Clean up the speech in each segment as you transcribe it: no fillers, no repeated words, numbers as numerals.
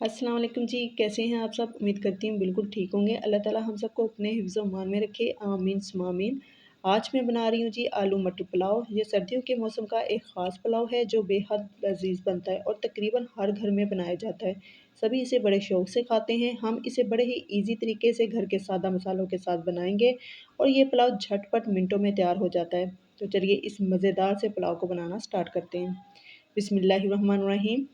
अस्सलाम वालेकुम जी, कैसे हैं आप सब? उम्मीद करती हूँ बिल्कुल ठीक होंगे। अल्लाह ताला हम सबको अपने हिफ्ज़-ओ-मान में रखे, आमीन सुम्मा आमीन। आज मैं बना रही हूँ जी आलू मटर पुलाव। ये सर्दियों के मौसम का एक ख़ास पुलाव है जो बेहद लज़ीज़ बनता है और तकरीबन हर घर में बनाया जाता है। सभी इसे बड़े शौक़ से खाते हैं। हम इसे बड़े ही ईज़ी तरीके से घर के सादा मसालों के साथ बनाएँगे और ये पुलाव झटपट मिनटों में तैयार हो जाता है। तो चलिए इस मज़ेदार से पुलाव को बनाना स्टार्ट करते हैं। बिस्मिल्लाहिर्रहमानिर्रहीम।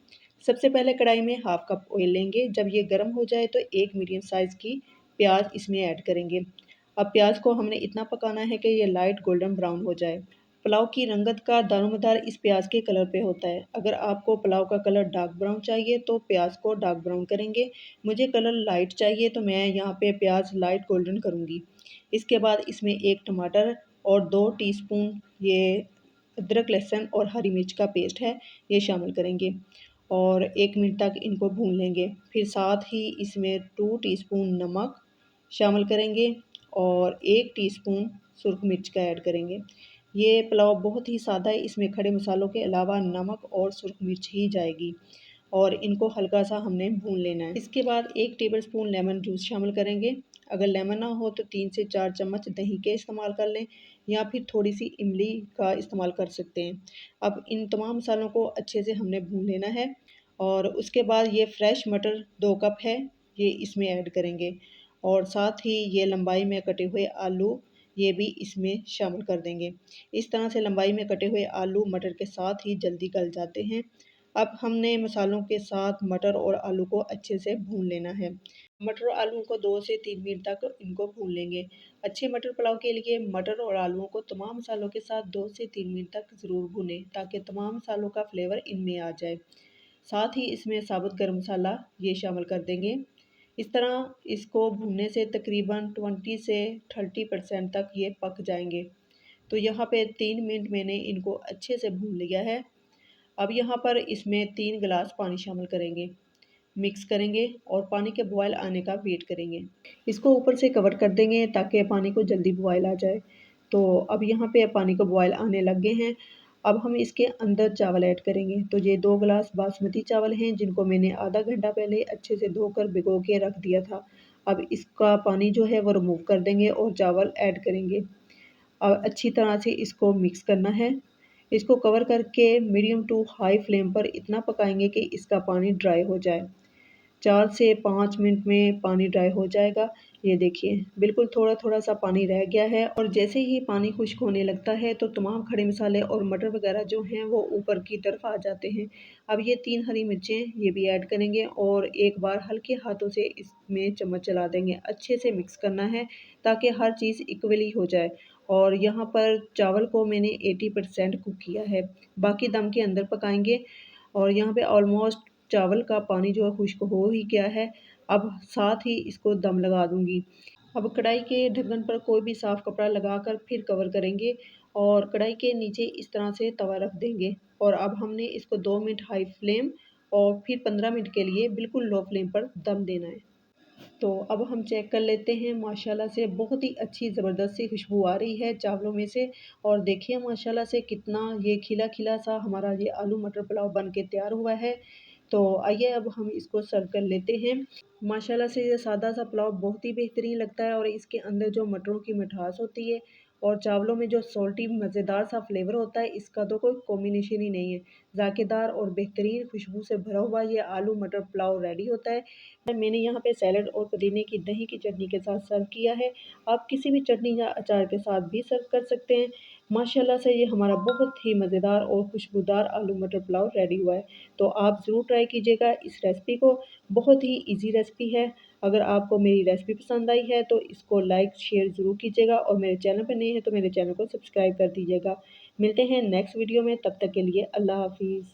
सबसे पहले कढ़ाई में हाफ़ कप ऑयल लेंगे। जब ये गर्म हो जाए तो एक मीडियम साइज़ की प्याज इसमें ऐड करेंगे। अब प्याज को हमने इतना पकाना है कि ये लाइट गोल्डन ब्राउन हो जाए। पुलाव की रंगत का दारोमदार इस प्याज के कलर पे होता है। अगर आपको पुलाव का कलर डार्क ब्राउन चाहिए तो प्याज को डार्क ब्राउन करेंगे। मुझे कलर लाइट चाहिए तो मैं यहाँ पे प्याज लाइट गोल्डन करूँगी। इसके बाद इसमें 1 टमाटर और 2 टीस्पून ये अदरक, लहसुन और हरी मिर्च का पेस्ट है, ये शामिल करेंगे और 1 मिनट तक इनको भून लेंगे। फिर साथ ही इसमें 2 टीस्पून नमक शामिल करेंगे और 1 टीस्पून सुरख मिर्च का ऐड करेंगे। ये पुलाव बहुत ही सादा है, इसमें खड़े मसालों के अलावा नमक और सुरख मिर्च ही जाएगी और इनको हल्का-सा हमने भून लेना है। इसके बाद 1 टेबलस्पून लेमन जूस शामिल करेंगे। अगर लेमन ना हो तो 3 से 4 चम्मच दही के इस्तेमाल कर लें या फिर थोड़ी-सी इमली का इस्तेमाल कर सकते हैं। अब इन तमाम मसालों को अच्छे से हमने भून लेना है और उसके बाद ये फ्रेश मटर 2 कप है, ये इसमें ऐड करेंगे और साथ ही ये लंबाई में कटे हुए आलू ये भी इसमें शामिल कर देंगे। इस तरह से लंबाई में कटे हुए आलू मटर के साथ ही जल्दी गल जाते हैं। अब हमने मसालों के साथ मटर और आलू को अच्छे से भून लेना है। मटर और आलू को 2 से 3 मिनट तक इनको भून लेंगे। अच्छे मटर पुलाव के लिए मटर और आलूओं को तमाम मसालों के साथ 2 से 3 मिनट तक ज़रूर भूनें ताकि तमाम मसालों का फ्लेवर इनमें आ जाए। साथ ही इसमें साबुत गरम मसाला ये शामिल कर देंगे। इस तरह इसको भूनने से तकरीबन 20 से 30% तक ये पक जाएँगे। तो यहाँ पे 3 मिनट मैंने इनको अच्छे से भून लिया है। अब यहाँ पर इसमें 3 गिलास पानी शामिल करेंगे, मिक्स करेंगे और पानी के बॉयल आने का वेट करेंगे। इसको ऊपर से कवर कर देंगे ताकि पानी को जल्दी बॉयल आ जाए। तो अब यहाँ पे पानी को बॉयल आने लग गए हैं। अब हम इसके अंदर चावल ऐड करेंगे। तो ये 2 गिलास बासमती चावल हैं जिनको मैंने आधा घंटा पहले अच्छे से धोकर भिगो के रख दिया था। अब इसका पानी जो है वो रिमूव कर देंगे और चावल ऐड करेंगे। अच्छी तरह से इसको मिक्स करना है। इसको कवर करके मीडियम टू हाई फ्लेम पर इतना पकाएँगे कि इसका पानी ड्राई हो जाए। 4 से 5 मिनट में पानी ड्राई हो जाएगा। ये देखिए बिल्कुल थोड़ा-थोड़ा सा पानी रह गया है और जैसे ही पानी खुश्क होने लगता है तो तमाम खड़े मसाले और मटर वग़ैरह जो हैं वो ऊपर की तरफ आ जाते हैं। अब ये 3 हरी मिर्चें ये भी ऐड करेंगे और एक बार हल्के हाथों से इसमें चम्मच चला देंगे। अच्छे से मिक्स करना है ताकि हर चीज़ इक्वली हो जाए और यहाँ पर चावल को मैंने 80% कुक किया है, बाकी दम के अंदर पकाएँगे और यहाँ पे ऑलमोस्ट चावल का पानी जो है खुश्क हो ही गया है। अब साथ ही इसको दम लगा दूँगी। अब कढ़ाई के ढक्कन पर कोई भी साफ़ कपड़ा लगाकर फिर कवर करेंगे और कढ़ाई के नीचे इस तरह से तवा रख देंगे और अब हमने इसको 2 मिनट हाई फ्लेम और फिर 15 मिनट के लिए बिल्कुल लो फ्लेम पर दम देना है। तो अब हम चेक कर लेते हैं माशाल्लाह से बहुत ही अच्छी ज़बरदस्त सी खुशबू आ रही है चावलों में से और देखिए माशाल्लाह से कितना ये खिला-खिला सा हमारा ये आलू मटर पुलाव बन के तैयार हुआ है। तो आइए अब हम इसको सर्व कर लेते हैं। माशाल्लाह से ये सादा सा पुलाव बहुत ही बेहतरीन लगता है और इसके अंदर जो मटरों की मिठास होती है और चावलों में जो सॉल्टी मज़ेदार सा फ्लेवर होता है इसका तो कोई कॉम्बिनेशन ही नहीं है। ज़ायकेदार और बेहतरीन खुशबू से भरा हुआ ये आलू मटर पुलाव रेडी होता है। मैंने यहाँ पे सैलेड और पुदीने की दही की चटनी के साथ सर्व किया है। आप किसी भी चटनी या अचार के साथ भी सर्व कर सकते हैं। माशाल्लाह से ये हमारा बहुत ही मज़ेदार और खुशबूदार आलू मटर पुलाव रेडी हुआ है। तो आप ज़रूर ट्राई कीजिएगा इस रेसिपी को, बहुत ही ईज़ी रेसिपी है। अगर आपको मेरी रेसिपी पसंद आई है तो इसको लाइक, शेयर ज़रूर कीजिएगा और मेरे चैनल पर नए हैं तो मेरे चैनल को सब्सक्राइब कर दीजिएगा। मिलते हैं नेक्स्ट वीडियो में, तब तक के लिए अल्लाह हाफ़िज़।